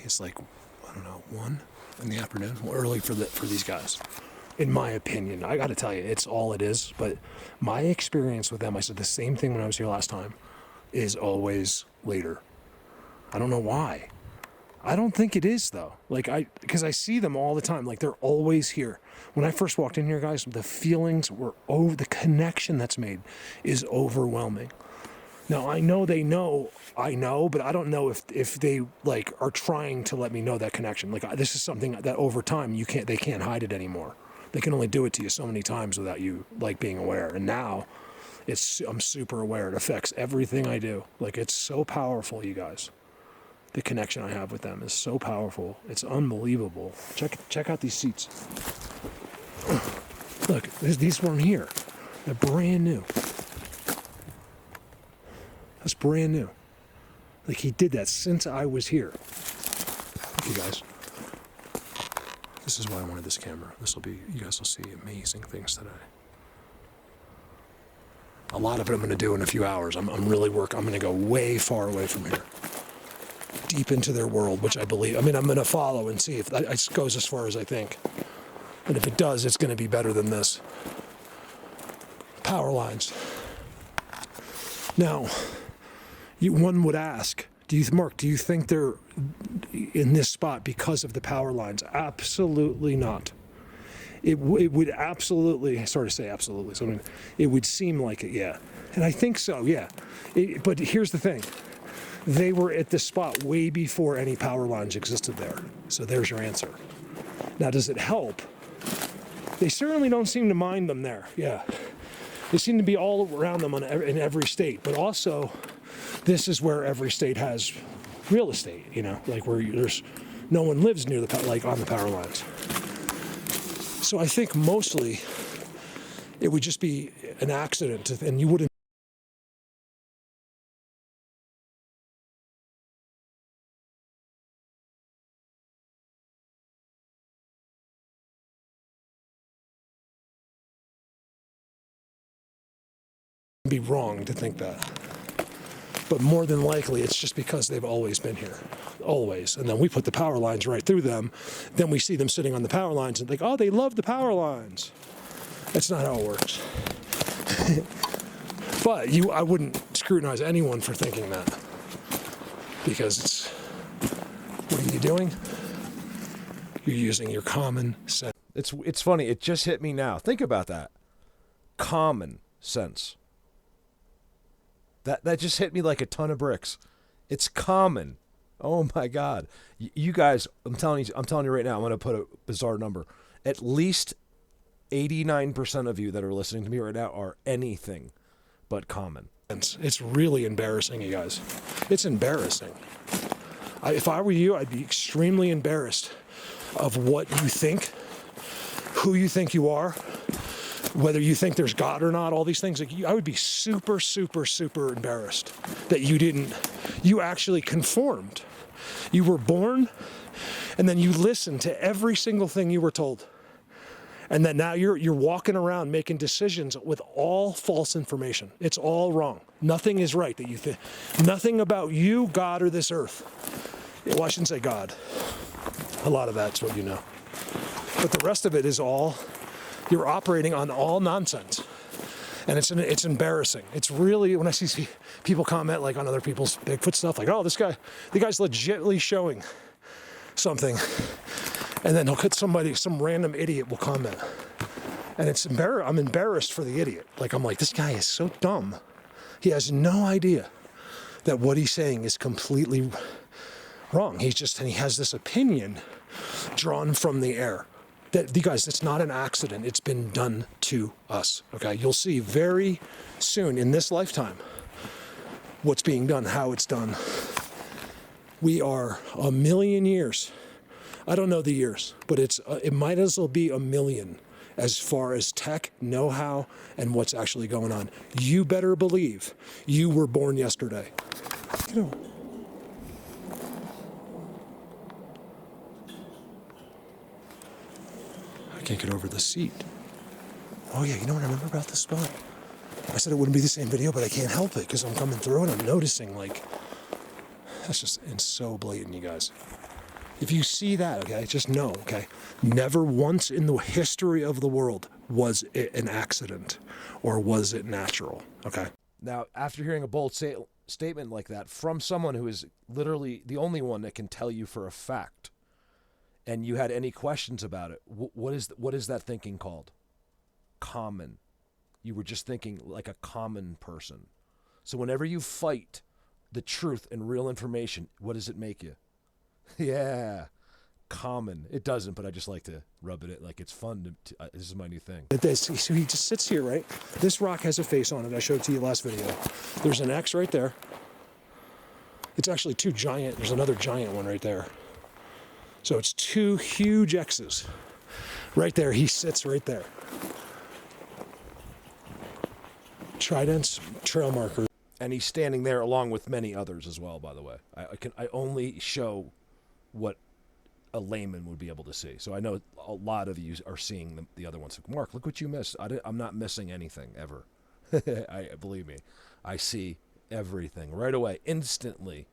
it's like, I don't know, 1 in the afternoon, early for these guys. In my opinion, I got to tell you, it's all it is. But my experience with them, I said the same thing when I was here last time, is always later. I don't know why. I don't think it is though. Because I see them all the time. Like they're always here. When I first walked in here, guys, the feelings were the connection that's made is overwhelming. Now I know they know I know, but I don't know if they like are trying to let me know that connection. Like this is something that over time they can't hide it anymore. They can only do it to you so many times without you like being aware. And now I'm super aware. It affects everything I do. Like it's so powerful, you guys. The connection I have with them is so powerful. It's unbelievable. Check out these seats. Look, these weren't here. They're brand new. That's brand new. Like he did that since I was here. Look, you guys. This is why I wanted this camera. You guys will see amazing things today. A lot of it I'm going to do in a few hours. I'm going to go way far away from here. Deep into their world, which I believe. I mean, I'm going to follow and see if it goes as far as I think. And if it does, it's going to be better than this. Power lines. Now, one would ask, Mark, do you think they're in this spot because of the power lines? Absolutely not. It would absolutely, sorry to say absolutely, so I mean, it would seem like it, yeah. And I think so, yeah. But here's the thing. They were at this spot way before any power lines existed there. So there's your answer. Now, does it help? They certainly don't seem to mind them there, yeah. They seem to be all around them in every state, but also this is where every state has real estate, you know, like where there's no one lives near on the power lines. So I think mostly it would just be an accident, and you wouldn't be wrong to think that. But more than likely, it's just because they've always been here. Always. And then we put the power lines right through them. Then we see them sitting on the power lines and think, oh, they love the power lines. That's not how it works. But I wouldn't scrutinize anyone for thinking that. Because what are you doing? You're using your common sense. It's funny. It just hit me now. Think about that. Common sense. That just hit me like a ton of bricks. It's common. Oh my God. You guys, I'm telling you right now, I'm going to put a bizarre number. At least 89% of you that are listening to me right now are anything but common. It's really embarrassing, you guys. It's embarrassing. If I were you, I'd be extremely embarrassed of what you think, who you think you are, whether you think there's God or not, all these things. I would be super, super, super embarrassed that you actually conformed. You were born, and then you listened to every single thing you were told. And then now you're walking around making decisions with all false information. It's all wrong. Nothing is right that you think. Nothing about you, God, or this earth. Well, I shouldn't say God. A lot of that's what you know. But the rest of it is all, you're operating on all nonsense. And it's embarrassing. It's really, when I see people comment like on other people's Bigfoot stuff, like, oh, the guy's legitimately showing something. And then he'll cut some random idiot will comment. And I'm embarrassed for the idiot. Like, I'm like, this guy is so dumb. He has no idea that what he's saying is completely wrong. And he has this opinion drawn from the air. That, you guys, it's not an accident. It's been done to us, okay? You'll see very soon in this lifetime what's being done, how it's done. We are 1 million years. I don't know the years, but it might as well be 1 million as far as tech, know-how, and what's actually going on. You better believe you were born yesterday. You know. I can't get over the seat. Oh yeah, you know what I remember about this spot? I said it wouldn't be the same video, but I can't help it because I'm coming through and I'm noticing, like, it's so blatant, you guys. If you see that, okay, just know, okay, never once in the history of the world was it an accident or was it natural, okay? Now, after hearing a bold statement like that from someone who is literally the only one that can tell you for a fact, and you had any questions about it, what is that thinking called? Common. You were just thinking like a common person. So whenever you fight the truth and real information, what does it make you? Yeah, common. It doesn't, but I just like to rub it in. Like, it's fun this is my new thing. So he just sits here, right? This rock has a face on it. I showed it to you last video. There's an X right there. It's actually two giant. There's another giant one right there. So it's two huge X's. Right there, he sits right there. Trident's trail marker. And he's standing there along with many others as well, by the way. I only show what a layman would be able to see. So I know a lot of you are seeing the other ones. Like, Mark, look what you missed. I'm not missing anything ever. Believe me, I see everything right away, instantly.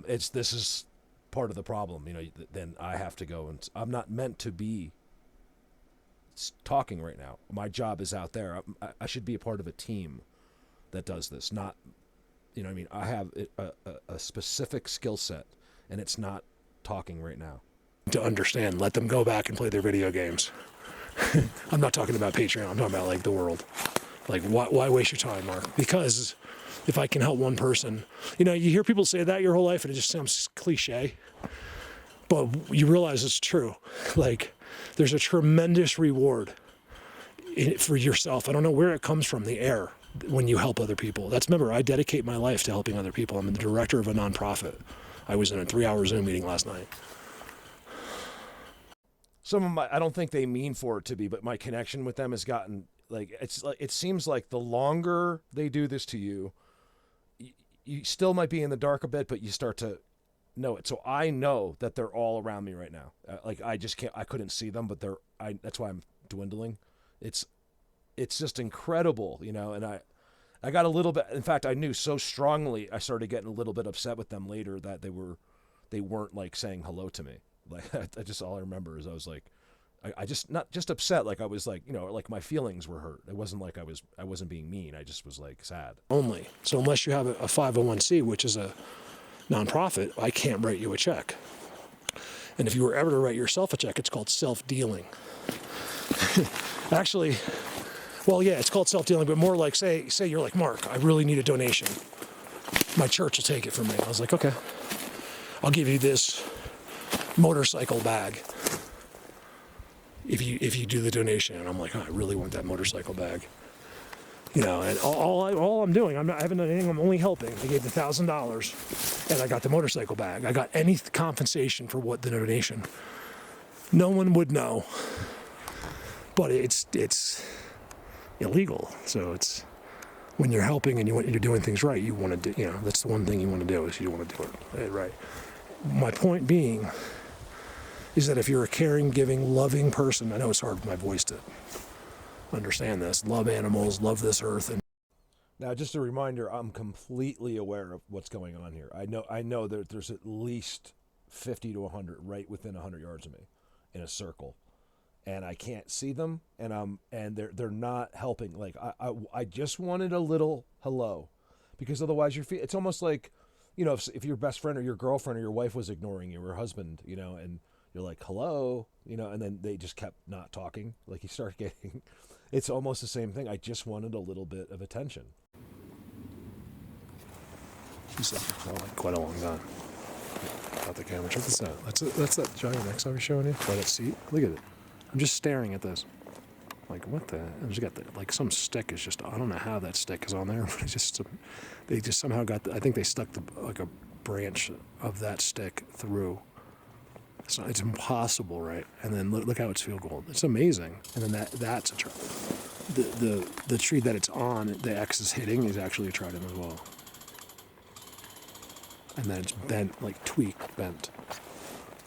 This is part of the problem. Then I have to go, and I'm not meant to be talking right now. My job is out there. I should be a part of a team that does this. Not, I have a specific skill set, and it's not talking right now. To understand, let them go back and play their video games. I'm not talking about Patreon. I'm talking about like the world. Like, why waste your time, Mark? Because if I can help one person, you hear people say that your whole life, and it just sounds cliche, but you realize it's true. Like, there's a tremendous reward for yourself. I don't know where it comes from, the air, when you help other people. Remember, I dedicate my life to helping other people. I'm the director of a nonprofit. I was in a 3-hour Zoom meeting last night. I don't think they mean for it to be, but my connection with them has gotten, it seems like the longer they do this to you, you still might be in the dark a bit, but you start to know it. So I know that they're all around me right now. I couldn't see them, but that's why I'm dwindling. It's just incredible, and I got a little bit, in fact, I knew so strongly, I started getting a little bit upset with them later that they weren't like saying hello to me. Like, all I remember is I was like, I just, not just upset, like I was like, like my feelings were hurt. It wasn't like I wasn't being mean. I just was like sad. Only. So unless you have a 501c, which is a nonprofit, I can't write you a check. And if you were ever to write yourself a check, it's called self-dealing. Actually, well, yeah, it's called self-dealing, but more like, say you're like, Mark, I really need a donation. My church will take it from me. I was like, okay, I'll give you this motorcycle bag if you do the donation. And I'm like, oh, I really want that motorcycle bag. And all I'm doing, I haven't done anything. I'm only helping. I gave the $1,000, and I got the motorcycle bag. I got any compensation for what the donation. No one would know, but it's illegal. So it's when you're helping and you're doing things right, you want to do. That's the one thing you want to do is you want to do it right. My point being is that if you're a caring, giving, loving person, I know it's hard with my voice to understand this. Love animals, love this earth. And now, just a reminder, I'm completely aware of what's going on here. I know that there's at least 50 to 100 right within 100 yards of me in a circle, and I can't see them, and they're not helping. Like, I just wanted a little hello, because otherwise it's almost like, if your best friend or your girlfriend or your wife was ignoring you, or your husband, and you're like, hello, and then they just kept not talking. Like, you start getting, it's almost the same thing. I just wanted a little bit of attention. She's like quite a long time. Out the camera. Check this out. That's that giant X I was showing you by that seat. Look at it. I'm just staring at this. Like, what the? I just got some stick is just. I don't know how that stick is on there, but they just somehow got. I think they stuck a branch of that stick through. It's impossible, right? And then look how it's field goal. It's amazing. And then that's a trident. The tree that it's on, the X is hitting, is actually a trident as well. And then it's bent, like tweaked, bent.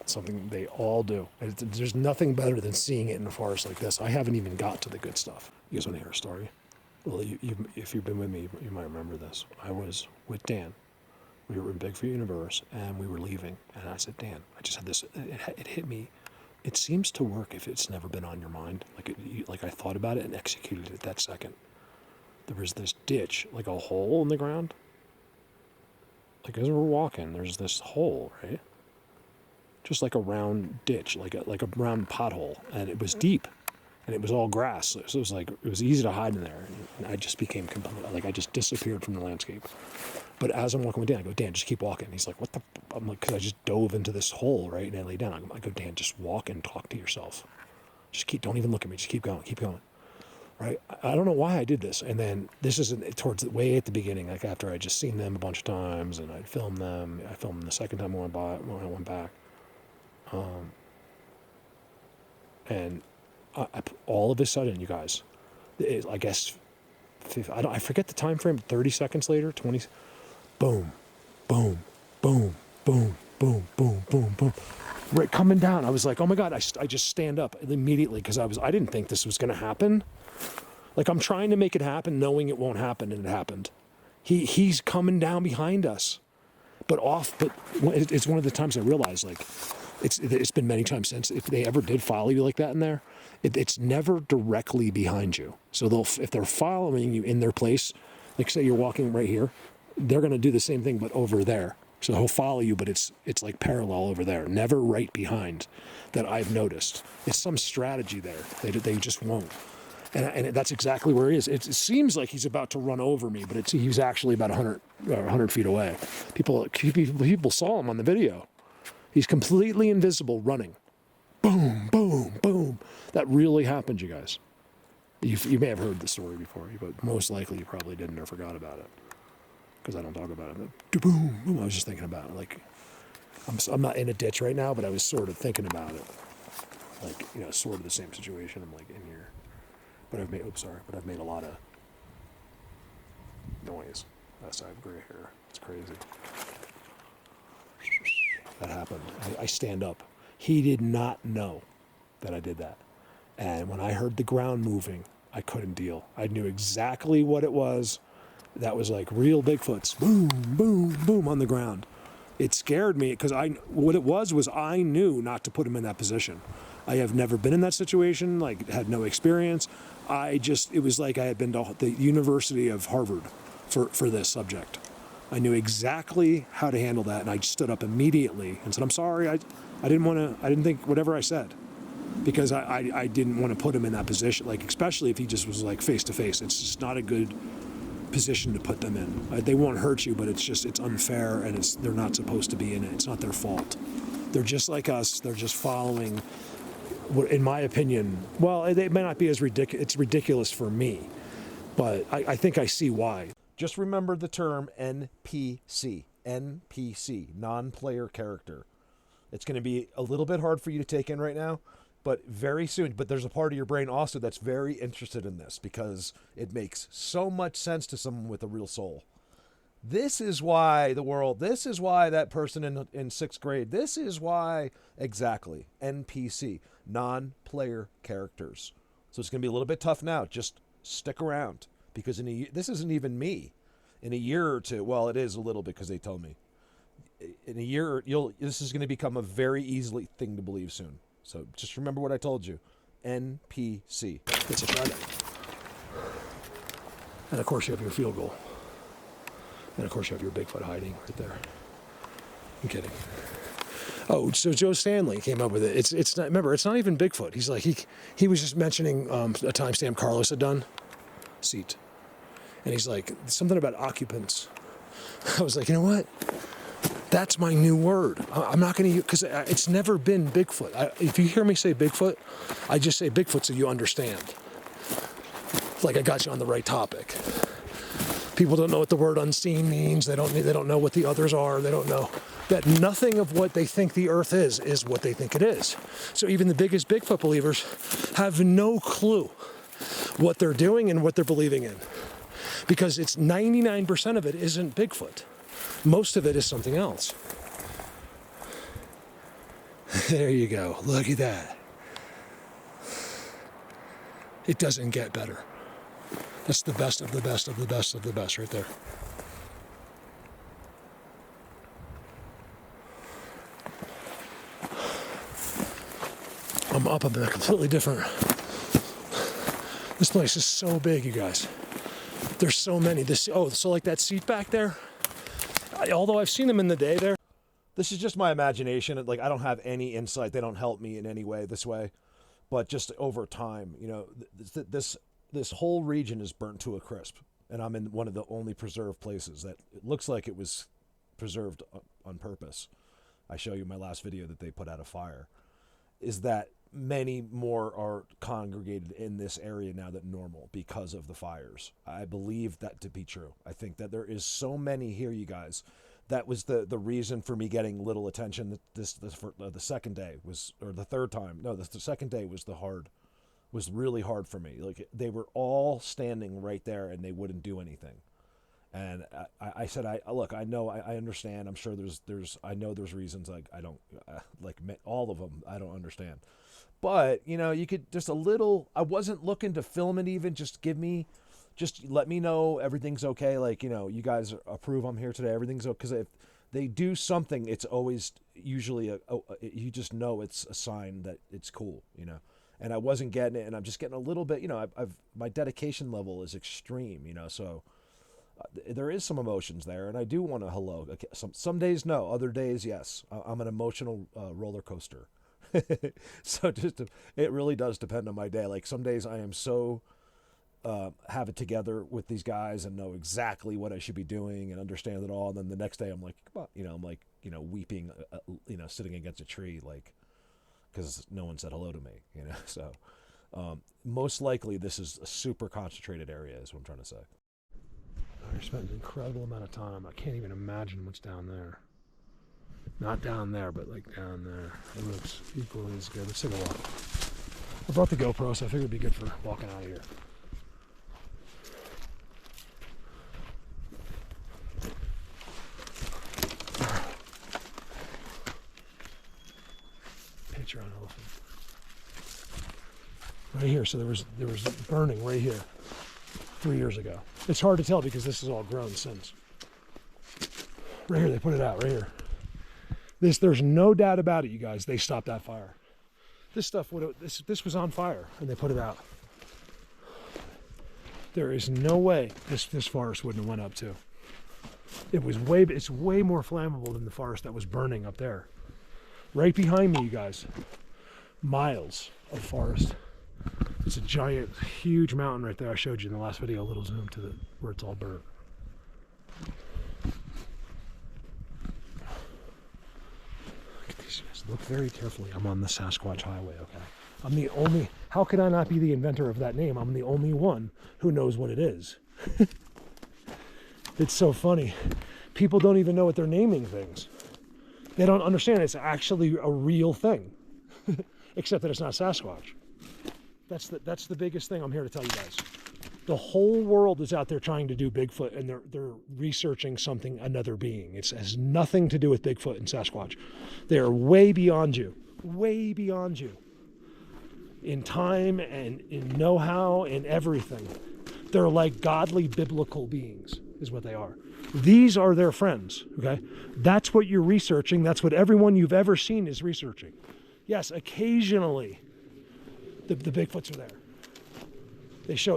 Something they all do. There's nothing better than seeing it in a forest like this. I haven't even got to the good stuff. You guys want to hear a story? Well, if you've been with me, you might remember this. I was with Dan We were in Bigfoot Universe, and we were leaving. And I said, Dan, I just had this. It hit me. It seems to work if it's never been on your mind. Like I thought about it and executed it that second. There was this ditch, like a hole in the ground. Like as we're walking, there's this hole, right? Just like a round ditch, like a round pothole, and it was deep, and it was all grass. So it was like it was easy to hide in there. And I just became like I just disappeared from the landscape. But as I'm walking with Dan, I go, Dan, just keep walking. He's like, what the? I'm like, because I just dove into this hole, right? And I lay down. I go, Dan, just walk and talk to yourself. Don't even look at me. Just keep going, right? I don't know why I did this. And then this is towards way at the beginning, like after I just seen them a bunch of times and I'd filmed them. I filmed them the second time when I went back. And all of a sudden, you guys, I guess, I forget the time frame. 30 seconds later, 20. Boom, boom, boom, boom, boom, boom, boom, boom. Right, coming down. I was like, oh my God, I just stand up immediately because I didn't think this was going to happen. Like I'm trying to make it happen, knowing it won't happen, and it happened. He's coming down behind us, but it's one of the times I realized, like, it's been many times since, if they ever did follow you like that in there, it's never directly behind you. So if they're following you in their place, like say you're walking right here, they're going to do the same thing, but over there. So he'll follow you, but it's like parallel over there, never right behind, that I've noticed. It's some strategy there. They just won't. And that's exactly where he is. It seems like he's about to run over me, but he's actually about 100 feet away. People saw him on the video. He's completely invisible running. Boom, boom, boom. That really happened, you guys. You may have heard the story before, but most likely you probably didn't or forgot about it. Because I don't talk about it. But boom, boom. I was just thinking about it. Like, I'm not in a ditch right now, but I was sort of thinking about it. Like, sort of the same situation. I'm like in here. But I've made a lot of noise. Yes, I have gray hair. It's crazy. That happened. I stand up. He did not know that I did that. And when I heard the ground moving, I couldn't deal. I knew exactly what it was. That was like real Bigfoots. Boom, boom, boom on the ground. It scared me because what it was I knew not to put him in that position. I have never been in that situation, like had no experience. It was like I had been to the University of Harvard for this subject. I knew exactly how to handle that, and I stood up immediately and said, I'm sorry, I didn't think whatever I said, because I didn't want to put him in that position, like especially if he just was like face to face. It's just not a good position to put them in. They won't hurt you, but it's unfair, and they're not supposed to be in it. It's not their fault. They're just like us. They're just following, in my opinion, well, it may not be as ridiculous. It's ridiculous for me, but I think I see why. Just remember the term NPC. NPC, non-player character. It's going to be a little bit hard for you to take in right now, but very soon. But there's a part of your brain also that's very interested in this because it makes so much sense to someone with a real soul. This is why this is why that person in sixth grade, this is why, exactly, NPC, non-player characters. So it's going to be a little bit tough now. Just stick around, because this isn't even me. In a year or two, well, it is a little bit because they told me. In a year, this is going to become a very easy thing to believe soon. So just remember what I told you. NPC. It's a Trident. And of course you have your field goal. And of course you have your Bigfoot hiding right there. I'm kidding. Oh, so Joe Stanley came up with it. It's not, remember, it's not even Bigfoot. He's like, he was just mentioning a timestamp Carlos had done. Seat. And he's like, something about occupants. I was like, you know what? That's my new word. I'm not going to use, because it's never been Bigfoot. If you hear me say Bigfoot, I just say Bigfoot so you understand. Like I got you on the right topic. People don't know what the word unseen means. They don't know what the others are. They don't know that nothing of what they think the earth is what they think it is. So even the biggest Bigfoot believers have no clue what they're doing and what they're believing in. Because it's 99% of it isn't Bigfoot. Most of it is something else. There you go. Look at that. It doesn't get better. That's the best of the best of the best of the best right there. I'm up in a completely different... This place is so big, you guys. There's so many. So like that seat back there, although I've seen them in the day there. This is just my imagination. Like, I don't have any insight. They don't help me in any way this way. But just over time, you know, this whole region is burnt to a crisp. And I'm in one of the only preserved places that it looks like it was preserved on purpose. I show you my last video that they put out a fire. Is that many more are congregated in this area now than normal because of the fires. I believe that to be true. I think that there is so many here, you guys. That was the reason for me getting little attention. The second day was, or the third time. No, the second day was really hard for me. Like, they were all standing right there and they wouldn't do anything. And I said, look, I know, I understand. I'm sure I know there's reasons. Like, I don't like all of them. I don't understand. But, you know, you could just a little, I wasn't looking to film it even. Just let me know everything's okay. Like, you know, you guys approve I'm here today. Everything's okay. Because if they do something, it's always usually you just know it's a sign that it's cool, you know. And I wasn't getting it, and I'm just getting a little bit, you know, my dedication level is extreme, you know. So there is some emotions there, and I do want to hello. Some days no, other days yes. I'm an emotional roller coaster. So it really does depend on my day. Like, some days I am so have it together with these guys and know exactly what I should be doing and understand it all. And then the next day I'm like, well, you know, I'm like, you know, weeping, you know, sitting against a tree, like, because no one said hello to me, you know. So most likely this is a super concentrated area is what I'm trying to say. I spent an incredible amount of time. I can't even imagine what's down there. Not down there, but like down there. It looks equally as good. Let's take a walk. I brought the GoPro, so I figured it'd be good for walking out of here. Picture on elephant. Right here, so there was burning right here 3 years ago. It's hard to tell because this is all grown since. Right here, they put it out, right here. There's no doubt about it, you guys. They stopped that fire. This stuff this was on fire, and they put it out. There is no way this forest wouldn't have went up too. It's way more flammable than the forest that was burning up there. Right behind me, you guys. Miles of forest. It's a giant, huge mountain right there. I showed you in the last video. A little zoom to where it's all burnt. Look very carefully. I'm on the Sasquatch highway, okay? How could I not be the inventor of that name? I'm the only one who knows what it is. It's so funny. People don't even know what they're naming things. They don't understand it's actually a real thing. Except that it's not Sasquatch. That's the biggest thing I'm here to tell you guys. The whole world is out there trying to do Bigfoot, and they're researching something, another being. It has nothing to do with Bigfoot and Sasquatch. They're way beyond you, in time and in know-how and everything. They're like godly biblical beings, is what they are. These are their friends, okay? That's what you're researching. That's what everyone you've ever seen is researching. Yes, occasionally the Bigfoots are there.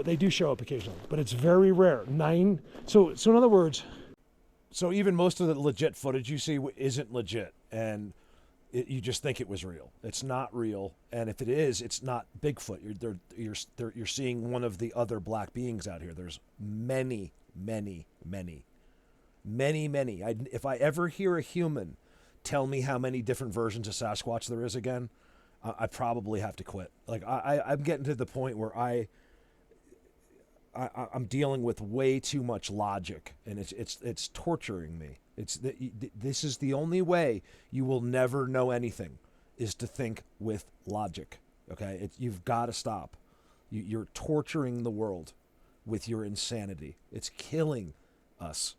They do show up occasionally, but it's very rare. So in other words, so even most of the legit footage you see isn't legit, and you just think it was real. It's not real, and if it is, it's not Bigfoot. You're seeing one of the other black beings out here. There's many. If I ever hear a human tell me how many different versions of Sasquatch there is again, I probably have to quit. Like I'm getting to the point where I'm dealing with way too much logic, and it's torturing me. This is the only way you will never know anything, is to think with logic. Okay, you've got to stop. You're torturing the world with your insanity. It's killing us.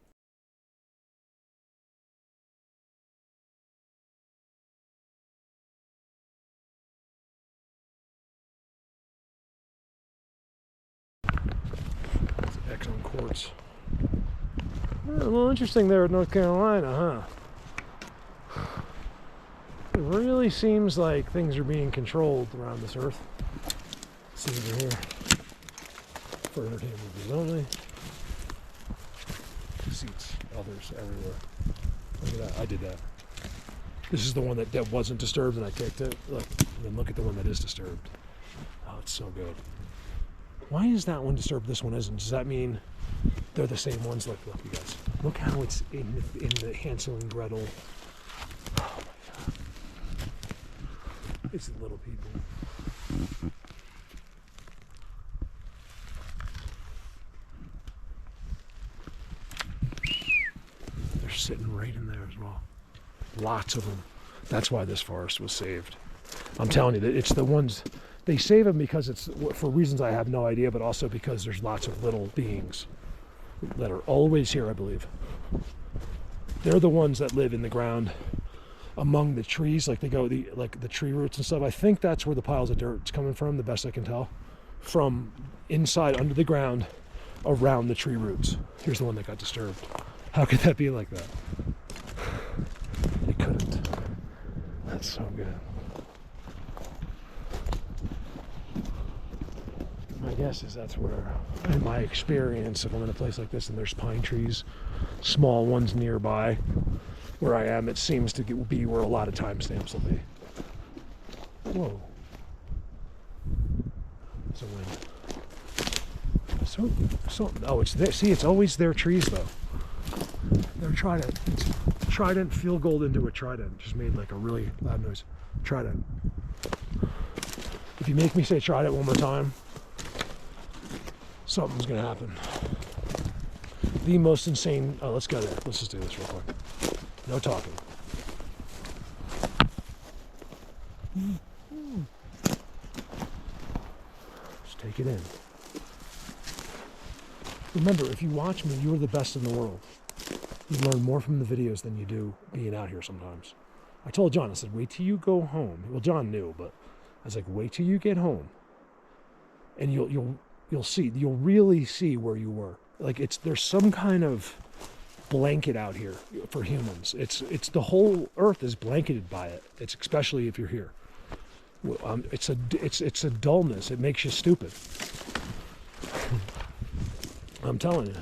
Excellent quartz. A little interesting there in North Carolina, huh? It really seems like things are being controlled around this earth. See over here. For entertainment purposes only. Seats, others everywhere. Look at that, I did that. This is the one that wasn't disturbed and I kicked it. Look, and then look at the one that is disturbed. Oh, it's so good. Why is that one disturbed, this one isn't? Does that mean they're the same ones? Look, you guys. Look how it's in the Hansel and Gretel. Oh my God. It's the little people. They're sitting right in there as well. Lots of them. That's why this forest was saved. I'm telling you that it's the ones, they save them because it's for reasons I have no idea, but also because there's lots of little beings that are always here, I believe. They're the ones that live in the ground among the trees, like they go like the tree roots and stuff. I think that's where the piles of dirt's coming from, the best I can tell. From inside under the ground around the tree roots. Here's the one that got disturbed. How could that be like that? It couldn't. That's so good. My guess is that's where, in my experience, if I'm in a place like this and there's pine trees, small ones nearby, where I am, it seems to be where a lot of timestamps will be. Whoa. There's a wind. Oh, it's there. See, it's always their trees, though. They're Trident. It's Trident field gold into a Trident. Just made like a really loud noise. Trident. If you make me say Trident one more time, something's gonna happen. The most insane. Oh, let's go there. Let's just do this real quick. No talking. Just take it in. Remember, if you watch me, you're the best in the world. You learn more from the videos than you do being out here sometimes. I told John, I said, wait till you go home. Well, John knew, but I was like, wait till you get home, and you'll see. You'll really see where you were. Like there's some kind of blanket out here for humans. It's the whole earth is blanketed by it. It's especially if you're here. It's a dullness. It makes you stupid. I'm telling you.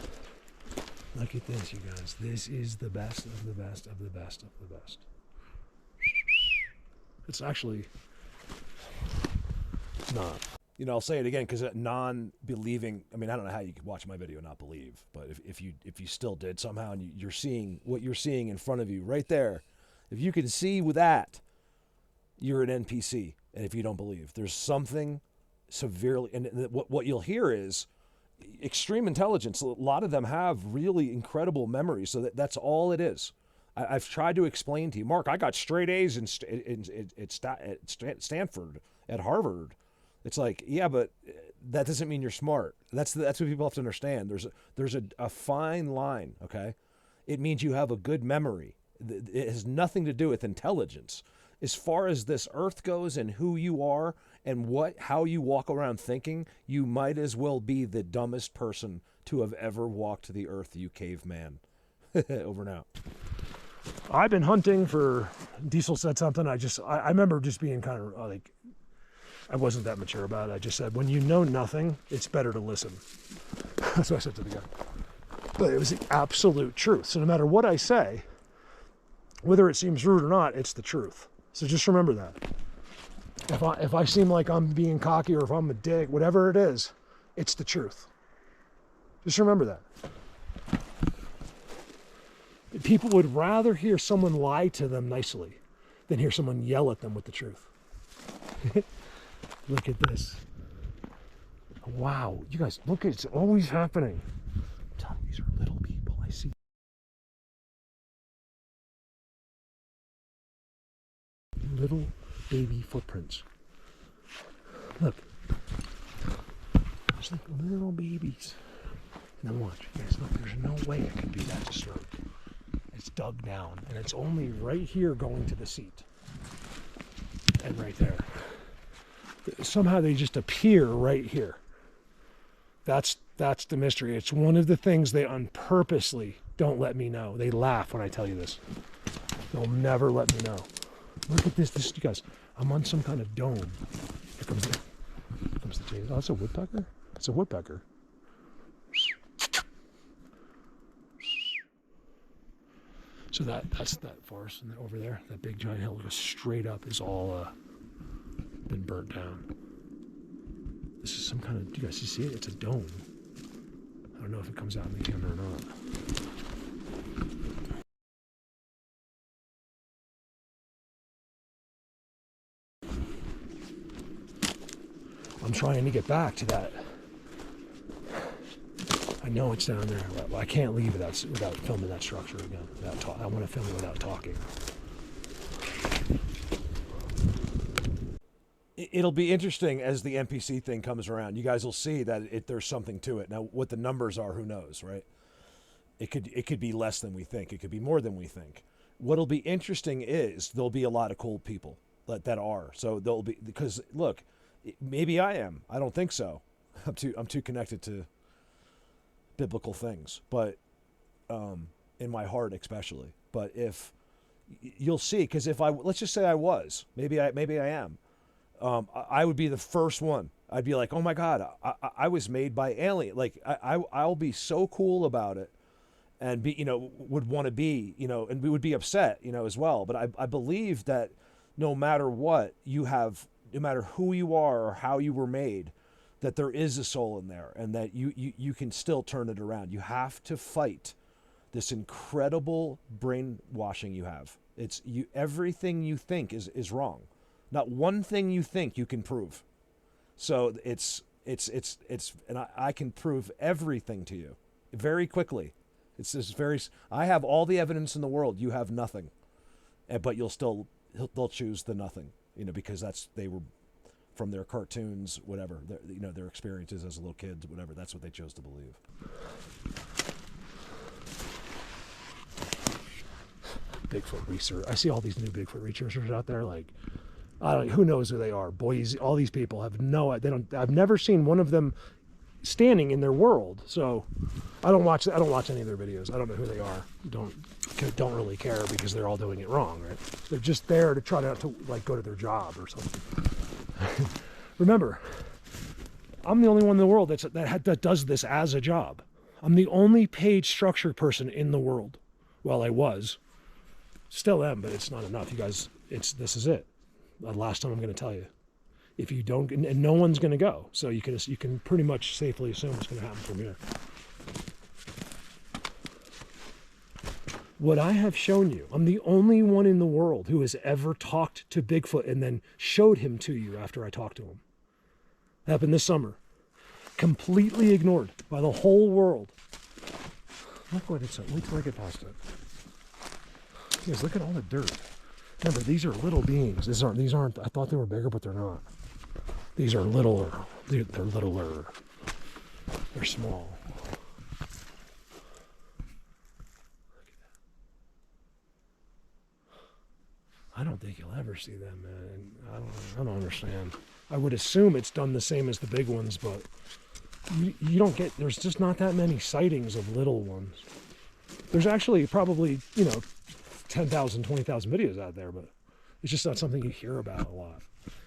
Look at this, you guys. This is the best of the best of the best of the best. It's actually not. You know, I'll say it again because non-believing. I mean, I don't know how you could watch my video and not believe, but if you still did somehow, and you're seeing what you're seeing in front of you right there, if you can see with that, you're an NPC. And if you don't believe, there's something severely. And what you'll hear is extreme intelligence. A lot of them have really incredible memories. So that's all it is. I've tried to explain to you, Mark. I got straight A's at Stanford, at Harvard. It's like, yeah, but that doesn't mean you're smart. That's what people have to understand. There's a fine line, okay? It means you have a good memory. It has nothing to do with intelligence. As far as this earth goes and who you are and how you walk around thinking, you might as well be the dumbest person to have ever walked the earth, you caveman. Over and out. I've been hunting for, Diesel said something, I remember just being kind of like, I wasn't that mature about it. I just said, when you know nothing, it's better to listen. That's what I said to the guy. But it was the absolute truth. So no matter what I say, whether it seems rude or not, it's the truth. So just remember that. If I seem like I'm being cocky or if I'm a dick, whatever it is, it's the truth. Just remember that. People would rather hear someone lie to them nicely than hear someone yell at them with the truth. Look at this. Wow. You guys, look, it's always happening. I'm telling you, these are little people. I see. Little baby footprints. Look. There's like little babies. Now watch. Guys, look, there's no way it can be that disturbed. It's dug down, and it's only right here going to the seat. And right there. Somehow they just appear right here. That's the mystery. It's one of the things they purposely don't let me know. They laugh when I tell you this. They'll never let me know. Look at this. You guys, I'm on some kind of dome. Here comes the chain. Oh, that's a woodpecker? It's a woodpecker. So that's that forest and over there, that big giant hill goes straight up, is all been burnt down. This is some kind of, do you guys see it? It's a dome. I don't know if it comes out in the camera or not. I'm trying to get back to that. I know it's down there. I can't leave without filming that structure again. I want to film it without talking. It'll be interesting as the NPC thing comes around. You guys will see that there's something to it. Now, what the numbers are, who knows, right? It could be less than we think. It could be more than we think. What'll be interesting is there'll be a lot of cool people that are. So there'll be, because look, maybe I am. I don't think so. I'm too connected to biblical things, but in my heart especially. But if you'll see, because if let's just say I was, maybe I am, I would be the first one. I'd be like, oh my God, I was made by alien. Like I'll be so cool about it, and would want to be, and we would be upset, as well. But I believe that no matter what you have, no matter who you are or how you were made, that there is a soul in there, and that you can still turn it around. You have to fight this incredible brainwashing you have. Everything you think is wrong. Not one thing you think you can prove. So it's and I can prove everything to you very quickly. It's this I have all the evidence in the world. You have nothing, but they'll choose the nothing, because they were from their cartoons, whatever, their experiences as little kids, whatever. That's what they chose to believe. Bigfoot research. I see all these new Bigfoot researchers out there. Like, who knows who they are? Boys, all these people have I've never seen one of them standing in their world. So I don't watch any of their videos. I don't know who they are. Don't really care, because they're all doing it wrong, right? They're just there to try not to go to their job or something. Remember, I'm the only one in the world that does this as a job. I'm the only page structure person in the world. Well, I was. Still am, but it's not enough. You guys, this is it. The last time I'm going to tell you. If you don't, and no one's going to go, so you can pretty much safely assume what's going to happen from here. What I have shown you, I'm the only one in the world who has ever talked to Bigfoot and then showed him to you after I talked to him. Happened this summer. Completely ignored by the whole world. Look what it's. Wait till I get past it. Guys, look at all the dirt. Remember, these are little beings. These aren't. I thought they were bigger, but they're not. These are littler. They're littler. They're small. I don't think you'll ever see them, man. I don't understand. I would assume it's done the same as the big ones, but you don't get. There's just not that many sightings of little ones. There's actually probably 10,000, 20,000 videos out there, but it's just not something you hear about a lot.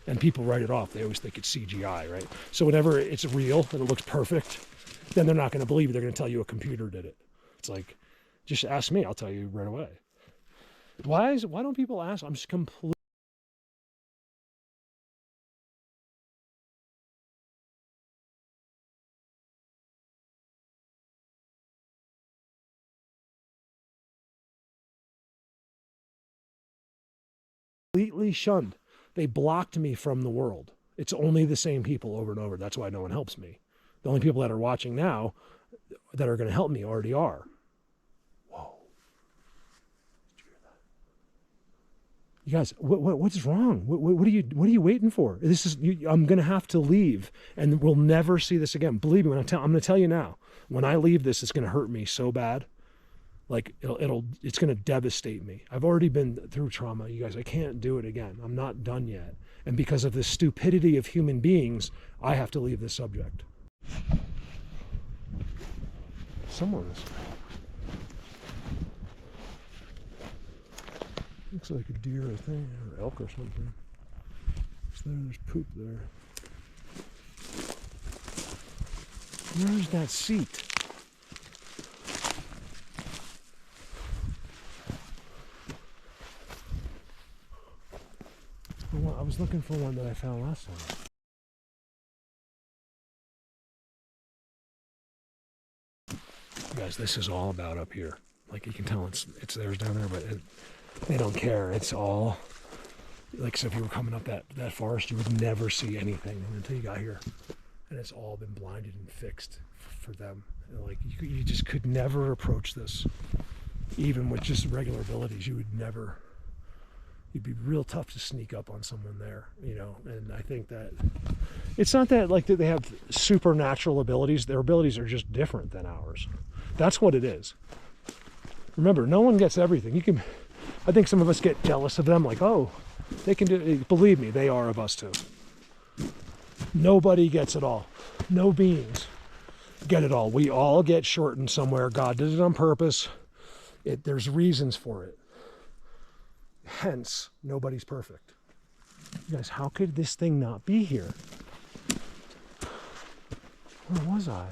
And people write it off. They always think it's CGI, right? So whenever it's real and it looks perfect, then they're not going to believe it. They're going to tell you a computer did it. It's like, just ask me. I'll tell you right away. Why don't people ask? I'm just completely shunned. They blocked me from the world. It's only the same people over and over. That's why no one helps me. The only people that are watching now that are going to help me already are. Whoa. Did you hear that? You guys, what's wrong? What are you waiting for? I'm going to have to leave, and we'll never see this again. Believe me, I'm going to tell you now. When I leave this, it's going to hurt me so bad. Like it's going to devastate me. I've already been through trauma, you guys. I can't do it again. I'm not done yet. And because of the stupidity of human beings, I have to leave this subject. Someone's. Looks like a deer, I think, or elk or something. So there's poop there. Where's that seat? I was looking for one that I found last time. Guys, this is all about up here. Like you can tell it's theirs down there, but they don't care. It's all, like, so if you were coming up that forest, you would never see anything until you got here. And it's all been blinded and fixed for them. And like you just could never approach this. Even with just regular abilities, you would never, you'd be real tough to sneak up on someone there, you know. And I think that it's not that like that they have supernatural abilities. Their abilities are just different than ours. That's what it is. Remember, no one gets everything. I think some of us get jealous of them, like, oh, they can do it. Believe me, they are of us too. Nobody gets it all. No beings get it all. We all get shortened somewhere. God did it on purpose. There's reasons for it. Hence, nobody's perfect. You guys, how could this thing not be here? Where was I?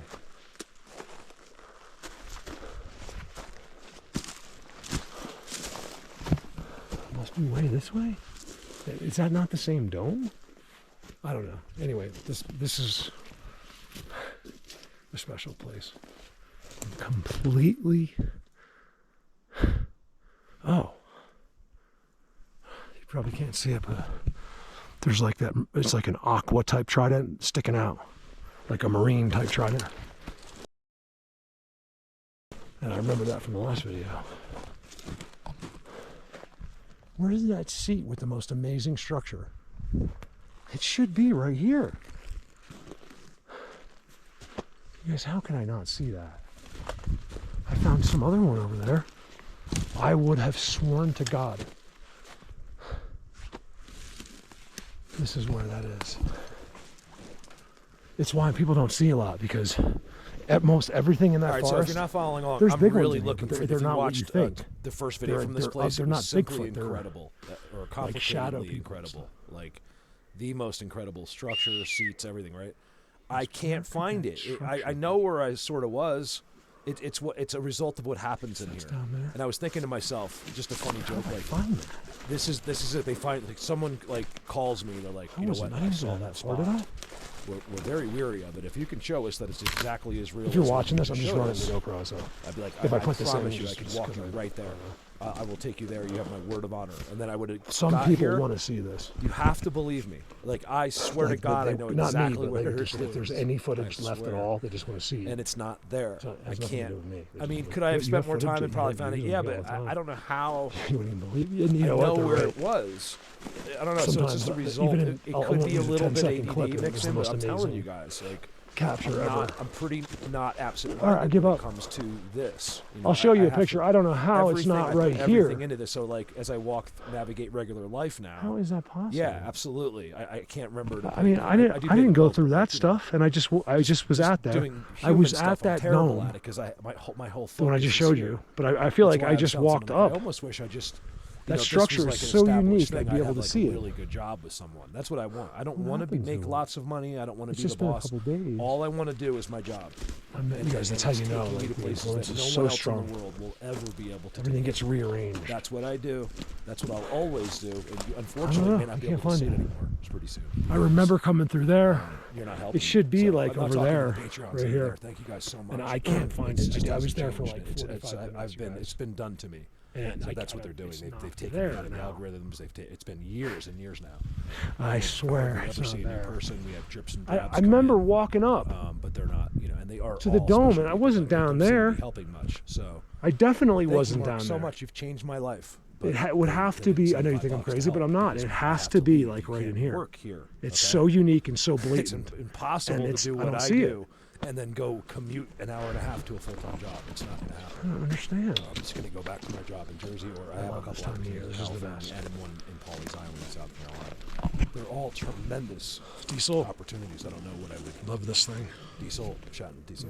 Must be way this way? Is that not the same dome? I don't know. Anyway, this is a special place. Completely. Oh. You probably can't see it, but there's like that. It's like an aqua type trident sticking out, like a marine type trident. And I remember that from the last video. Where is that seat with the most amazing structure? It should be right here. You guys, how can I not see that? I found some other one over there. I would have sworn to God. This is where that is. It's why people don't see a lot, because at most everything in that forest. So if you're not following along, there's I'm big really ones looking for. they're If you not watched what you think. the first video from this place, they're it was not simply Bigfoot, they're incredible, or like shadow completely people. incredible, like the most incredible structure, seats, everything. Right? I can't find it. I know where I sort of was. It's a result of what happens in here. And I was thinking to myself, just a funny joke, like, this is it. They find, like, someone like calls me, they're like, you know what? I saw that spot. We're very weary of it. If you can show us that it's exactly as real. If you're watching this, I'm just running the GoPro, so I'd be like, if I put this promise in, you, I can walk you right there. I will take you there. You have my word of honor. And then I would have. Some people want to see this. You have to believe me. Like, I swear to God, I know exactly where it is. If there's any footage left at all, they just want to see. And it's not there. I can't. I mean, could I have spent more time and probably found it? Yeah, but I don't know how. You wouldn't even believe it. You know where it was. I don't know. So it's just a result. It could be a little bit ADD mixed in, but I'm telling you guys, like, capture ever. I'm pretty not absent. All right, I give up. When it comes to this, I'll show you a picture. I don't know how it's not right here. Everything into this. So, like, as I navigate regular life now. How is that possible? Yeah, absolutely. I can't remember. I mean, I didn't go through that stuff, and I just was at that. I was at that dome because my whole when I just showed you. But I feel like I just walked up. I almost wish I just. That structure is so unique. I'd be able to see it. A really good job with someone. That's what I want. I don't want to make lots of money. I don't want to be the boss. It's just been a couple days. All I want to do is my job. You guys, that's how you know. Like, the influence is so strong. No one else in the world will ever be able to. Everything gets rearranged. That's what I do. That's what I'll always do. And you, unfortunately, may not be able to see it anymore. It's pretty soon. I remember coming through there. You're not helping. It should be like over there, right here. Thank you guys so much. And I can't find it. I was there for like 45 minutes. It's been done to me. And so that's what they're doing. They've taken out the algorithms. It's been years and years now. I swear, it's not there. In person, we have drips and drabs. I remember walking up, but they're not. And they are to the dome, and I wasn't down there. Helping much, so I definitely wasn't down there. So much, you've changed my life. It would have to be. I know you think I'm crazy, but I'm not. It has to be like right in here. Work here. It's so unique and so blatant. It's impossible to do what I do. And then go commute an hour and a half to a full-time job. It's not going to happen. I don't understand. I'm just going to go back to my job in Jersey, or I have a couple opportunities in California and one in Pawleys Island in South Carolina. They're all tremendous diesel opportunities. I don't know what I would love this thing. Diesel, Shatton, diesel.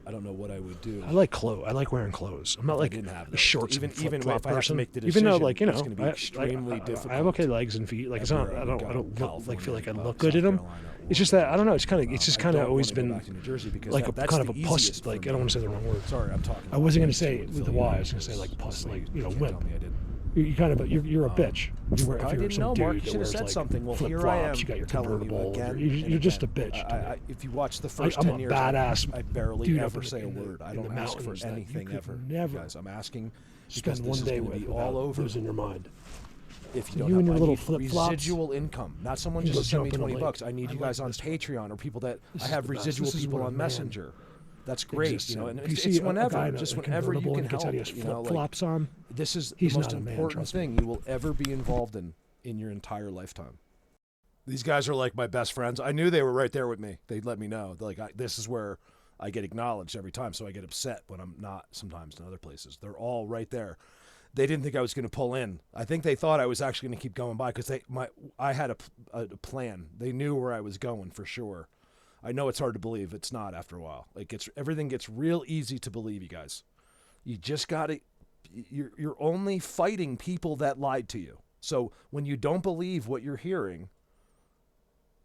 I don't know what I would do. I like clothes. I like wearing clothes. I'm not like didn't have a those. shorts Even and flip-flop if I have to person. make the Even though, decision, like, you know, it's gonna be extremely difficult. I have okay legs and feet. Like, it's not. I don't look, like, feel like I look good South in them. Carolina, It's or just that I don't know. It's just I kind of don't always wanna go been back to New Jersey because like that's kind of the a puss. easiest for Like, I me. don't want to say the wrong word. Sorry, I'm talking. I wasn't about gonna say things with that the would Y. I fill was you gonna say in. like puss. Like, Just you know, tell wimp. me I didn't. You kind of, you're a bitch. If I you're didn't some know, dude Mark. You that should have wears, said like, something. Well, here I flip-flops, am you got your telling you convertible. again. You're just a bitch. To me. If you watch the first I'm 10 a years, badass I barely dude ever up say a in the- word. I in the don't ask for mountains that you anything could ever. never Guys, I'm asking because Spend this one is day going to with be all over. losing your mind. If you don't You have and your I little need flip-flops. residual income, not someone You just go to send me jump in a 20 lake. bucks. I need I you like guys on this one. Patreon or people that This I is have the best. residual This is people what a on man Messenger. That's great, exists you know, in. and You it's see a guy whenever, in a just whenever you convertible can and gets out help. his You know, like flip-flops on. this is the He's most not a man, important trust me. thing you will ever be involved in your entire lifetime. These guys are like my best friends. I knew they were right there with me. They'd let me know. Like, this is where I get acknowledged every time, so I get upset when I'm not sometimes in other places. They're all right there. They didn't think I was going to pull in. I think they thought I was actually going to keep going by because I had a plan. They knew where I was going for sure. I know it's hard to believe. It's not after a while. Everything gets real easy to believe, you guys. You just got to. You're only fighting people that lied to you. So when you don't believe what you're hearing,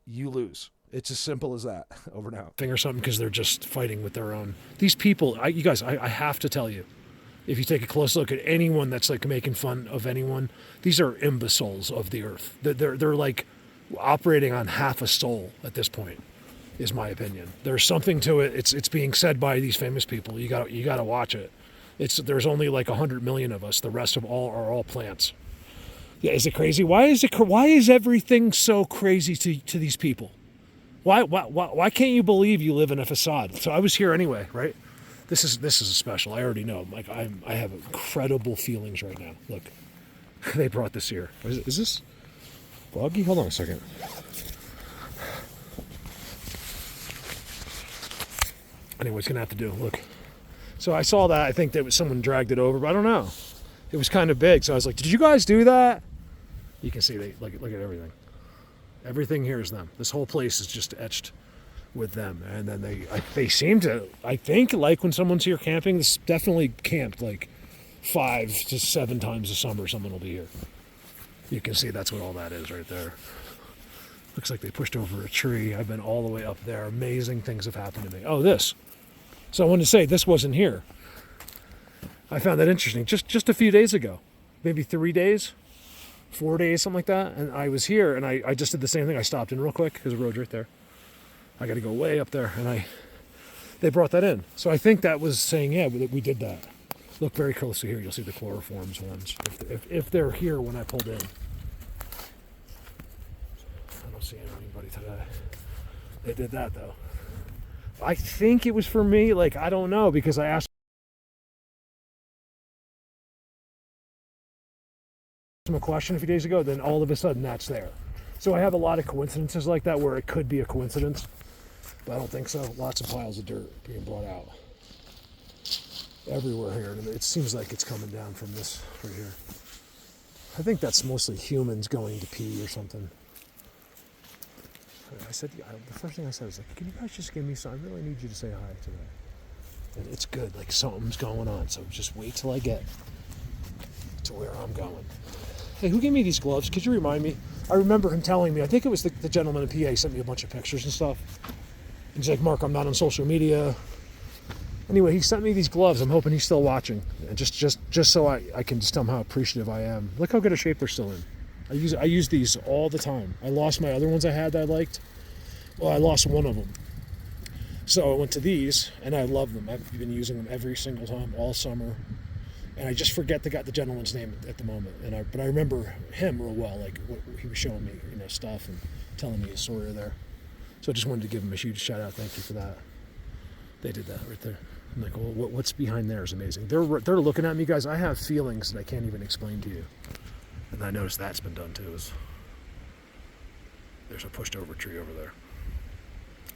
you lose. It's as simple as that. Over and out. Or something because they're just fighting with their own. These people, you guys, I have to tell you, if you take a close look at anyone that's like making fun of anyone, these are imbeciles of the earth. They're like operating on half a soul at this point, is my opinion. There's something to it. It's being said by these famous people. You got to watch it. There's only like 100 million of us. The rest of are all plants. Yeah, is it crazy? Why is everything so crazy to these people? Why can't you believe you live in a facade? So I was here anyway, right? This is special. I already know. Like I have incredible feelings right now. Look, they brought this here. Is this foggy? Hold on a second. Anyway, it's gonna have to do. Look. So I saw that. I think that someone dragged it over, but I don't know. It was kind of big, so I was like, "Did you guys do that?" You can see they look at everything. Everything here is them. This whole place is just etched with them, and then they seem to. I think like when someone's here camping, this definitely camped like 5 to 7 times a summer. Someone will be here. You can see that's what all that is right there. Looks like they pushed over a tree. I've been all the way up there. Amazing things have happened to me. Oh, this. So I wanted to say this wasn't here. I found that interesting. Just a few days ago, maybe 3 days, 4 days, something like that. And I was here, and I just did the same thing. I stopped in real quick because the road's right there. I got to go way up there, and they brought that in. So I think that was saying, yeah, we did that. Look very closely here. You'll see the chloroforms ones if they're here when I pulled in. I don't see anybody today. They did that though. I think it was for me. Like I don't know because I asked him a question a few days ago. Then all of a sudden that's there. So I have a lot of coincidences like that where it could be a coincidence. But I don't think so. Lots of piles of dirt being brought out everywhere here. And it seems like it's coming down from this right here. I think that's mostly humans going to pee or something. I said, the first thing I said was like, can you guys just give me some? I really need you to say hi today. And it's good. Like something's going on. So just wait till I get to where I'm going. Hey, who gave me these gloves? Could you remind me? I remember him telling me, I think it was the gentleman in PA. He sent me a bunch of pictures and stuff. And he's like, Mark, I'm not on social media. Anyway, he sent me these gloves. I'm hoping he's still watching. And just so I can just tell him how appreciative I am. Look how good a shape they're still in. I use these all the time. I lost my other ones I had that I liked. Well, I lost one of them. So I went to these, and I love them. I've been using them every single time, all summer. And I just forget the gentleman's name at the moment. But I remember him real well. Like what he was showing me, stuff and telling me a story there. So I just wanted to give him a huge shout out. Thank you for that. They did that right there. I'm like, well, what's behind there is amazing. They're looking at me, guys. I have feelings that I can't even explain to you. And I noticed that's been done too. There's a pushed over tree over there.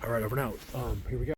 All right, over and out. Here we go.